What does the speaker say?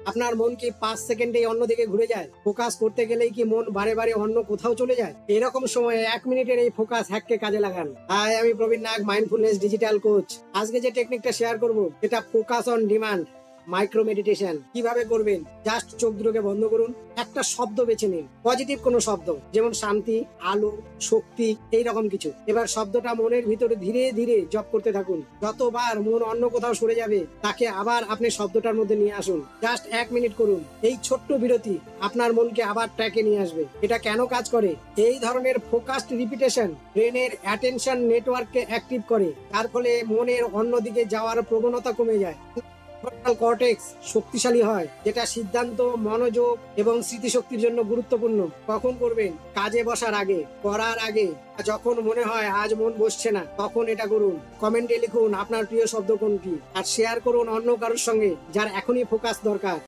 আপনার মন কি 5 সেকেন্ডে অন্যদিকে ঘুরে যায়? ফোকাস করতে গেলেই কি মন বারে বারে অন্য কোথাও চলে যায়? এরকম সময়ে 1 মিনিটের এই ফোকাস হ্যাককে কাজে লাগান। হাই, আমি প্রবীণ নাগ, মাইন্ডফুলনেস ডিজিটাল কোচ। আজকে যে টেকনিকটা শেয়ার করব এটা focus on demand micro meditation. কিভাবে করবেন? জাস্ট চোখ দুটোকে বন্ধ করুন, একটা শব্দ বেছে নিন, পজিটিভ কোনো শব্দ, যেমন শান্তি, আলো, শক্তি, এইরকম কিছু। এবার শব্দটা মনের ভিতরে ধীরে ধীরে জপ করতে থাকুন। যতবার মন অন্য কোথাও সরে যাবে তাকে আবার আপনি শব্দটার মধ্যে নিয়ে আসুন। জাস্ট 1 মিনিট করুন। এই ছোট্ট বিরতি আপনার মনকে আবার ট্র্যাকে নিয়ে আসবে। এটা কেন কাজ করে? এই ধরনের ফোকাসড রিপিটেশন ব্রেনের অ্যাটেনশন নেটওয়ার্ককে অ্যাক্টিভ করে, তার ফলে মনের অন্যদিকে যাওয়ার প্রবণতা কমে যায়। কর্টেক্স শক্তিশালী হয়, যেটা সিদ্ধান্ত, মনোযোগ এবং স্মৃতিশক্তির জন্য গুরুত্বপূর্ণ। কখন করবেন? কাজে বসার আগে, করার আগে, যখন মনে হয় আজ মন বসছে না, তখন এটা করুন। কমেন্টে লিখুন আপনার প্রিয় শব্দ কোনটি, আর শেয়ার করুন অন্য কারোর সঙ্গে যার এখনই ফোকাস দরকার।